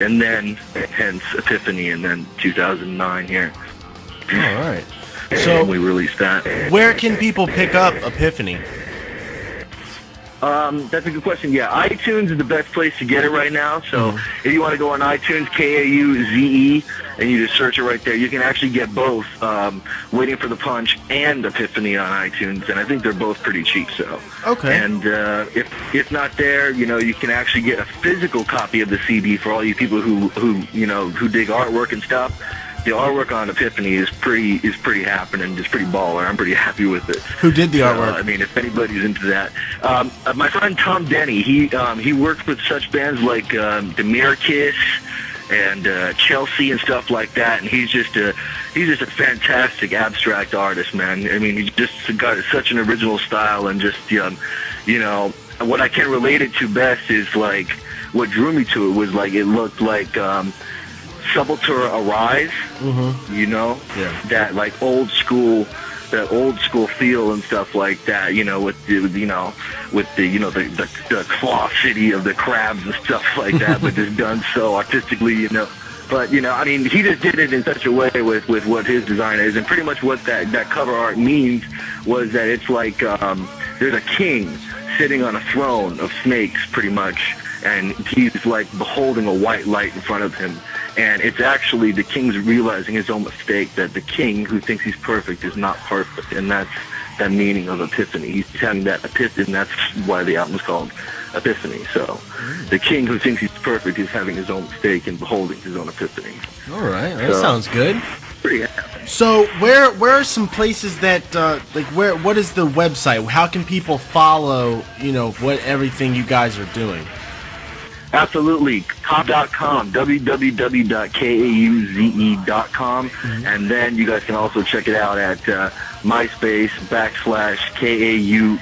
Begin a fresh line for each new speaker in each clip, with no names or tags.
and then hence Epiphany, and then 2009 here.
All right.
So we released that.
Where can people pick up Epiphany?
That's a good question. Yeah, iTunes is the best place to get it right now. So if you want to go on iTunes, Kauze, and you just search it right there, you can actually get both Waiting for the Punch and Epiphany on iTunes, and I think they're both pretty cheap. So
okay.
And if not there, you can actually get a physical copy of the CD for all you people who dig artwork and stuff. The artwork on Epiphany is pretty happening. It's pretty baller. I'm pretty happy with it.
Who did the artwork?
I mean, if anybody's into that, my friend Tom Denny. He worked with such bands like the Mirror Kiss and Chelsea and stuff like that. And he's just a fantastic abstract artist, man. I mean, he's just got such an original style, and just what I can relate it to best is like what drew me to it was like it looked like. Sepultura Arise, that like old school feel and stuff like that, with the claw city of the crabs and stuff like that, but just done so artistically, But I mean, he just did it in such a way with what his design is, and pretty much what that cover art means was that it's like there's a king sitting on a throne of snakes, pretty much, and he's like beholding a white light in front of him. And it's actually the king's realizing his own mistake, that the king who thinks he's perfect is not perfect. And that's the meaning of Epiphany. He's having that epiphany, and that's why the album's called Epiphany. So the king who thinks he's perfect is having his own mistake and beholding his own epiphany.
All right, that sounds good.
Pretty happy.
So where are some places that, what is the website? How can people follow, what everything you guys are doing?
Absolutely. Kauze.com, www.kauze.com, and then you guys can also check it out at MySpace /KAUZE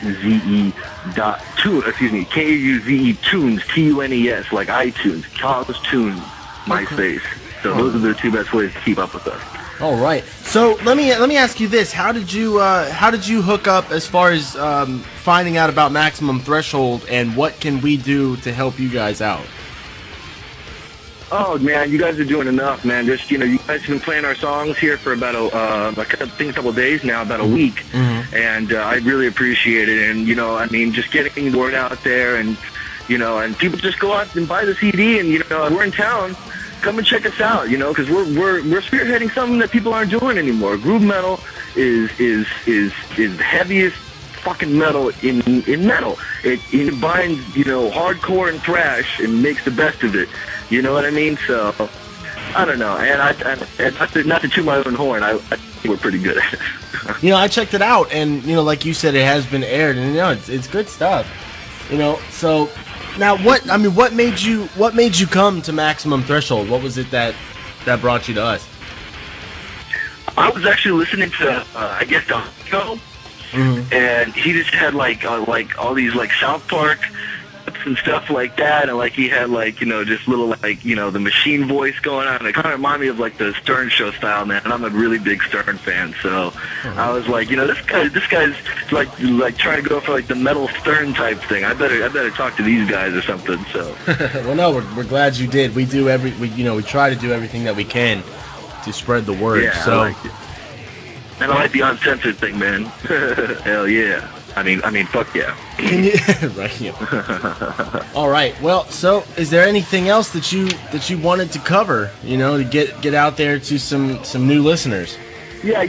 Tunes, Tunes, like iTunes, Kauze Tunes, MySpace. So those are the two best ways to keep up with us.
All right. So let me ask you this: How did you hook up as far as finding out about Maximum Threshold, and what can we do to help you guys out?
Oh man, you guys are doing enough, man. Just you guys have been playing our songs here for about a couple of days now, about a week, and I really appreciate it. And I mean, just getting the word out there, and and people just go out and buy the CD, and we're in town. Come and check us out, because we're spearheading something that people aren't doing anymore. Groove metal is the heaviest fucking metal in metal. It combines hardcore and thrash and makes the best of it. You know what I mean? So I don't know. And not to toot my own horn, I think we're pretty good at it.
I checked it out, and like you said, it has been aired, and it's good stuff. So. Now, what made you come to Maximum Threshold? What was it that brought you to us?
I was actually listening to I guess the show, and he just had like all these like South Park and stuff like that, and like he had like just little like the machine voice going on. It kind of reminded me of like the Stern Show style, man. And I'm a really big Stern fan, so I was like, this guy's like trying to go for like the metal Stern type thing. I better talk to these guys or something. So
well, no, we're glad you did. We do we try to do everything that we can to spread the word.
Yeah,
so.
I like it. And I like the uncensored thing, man. Hell yeah. I mean, fuck yeah.
Can you, right, yeah. All right. Well, so is there anything else that you wanted to cover? To get out there to some new listeners.
Yeah,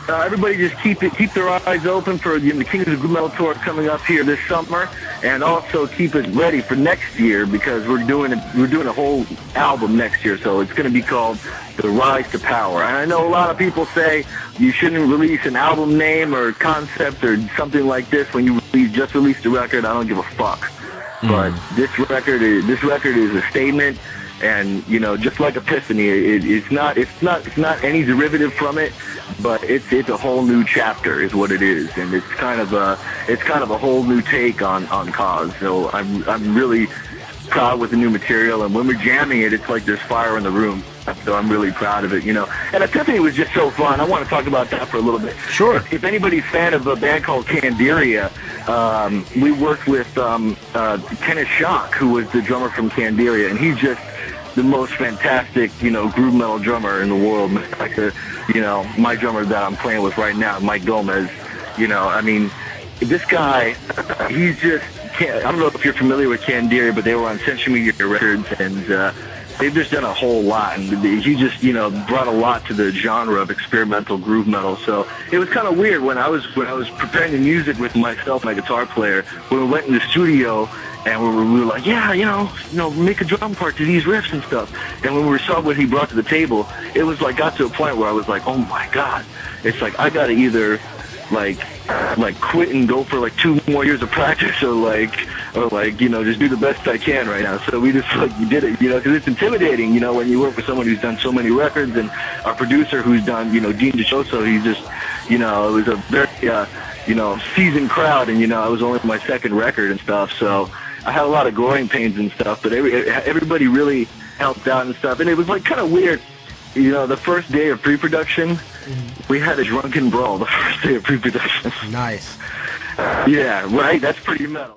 everybody just keep their eyes open for the Kings of Groove Metal tour coming up here this summer, and also keep it ready for next year, because we're doing a whole album next year. So it's going to be called The Rise to Power. And I know a lot of people say you shouldn't release an album name or concept or something like this when you just released a record. I don't give a fuck. But this record is a statement. And just like Epiphany, it's not any derivative from it, but it's a whole new chapter is what it is, and it's kind of a whole new take on Kauze. So I'm really proud with the new material, and when we're jamming it, it's like there's fire in the room. So I'm really proud of it, And Epiphany was just so fun. I want to talk about that for a little bit.
Sure.
If anybody's a fan of a band called Candiria, we worked with Kenneth Schock, who was the drummer from Candiria, and he's just the most fantastic, groove metal drummer in the world. Like my drummer that I'm playing with right now, Mike Gomez. I mean, this guy, he's just. I don't know if you're familiar with Candiria, but they were on Century Media Records, and they've just done a whole lot. And he just, brought a lot to the genre of experimental groove metal. So it was kind of weird when I was preparing the music with myself, my guitar player. When we went in the studio, and we were like, yeah, make a drum part to these riffs and stuff. And when we saw what he brought to the table, it was like got to a point where I was like, oh my God, it's like I gotta either like quit and go for like 2 more years of practice or just do the best I can right now. So we just we did it, because it's intimidating, when you work with someone who's done so many records, and our producer who's done, Dean DeChoso, he's just, it was a very, seasoned crowd, and, it was only my second record and stuff. So I had a lot of growing pains and stuff, but everybody really helped out and stuff. And it was like kind of weird, the first day of pre-production, we had a drunken brawl the first day of pre-production.
Nice.
Yeah, right? That's pretty metal.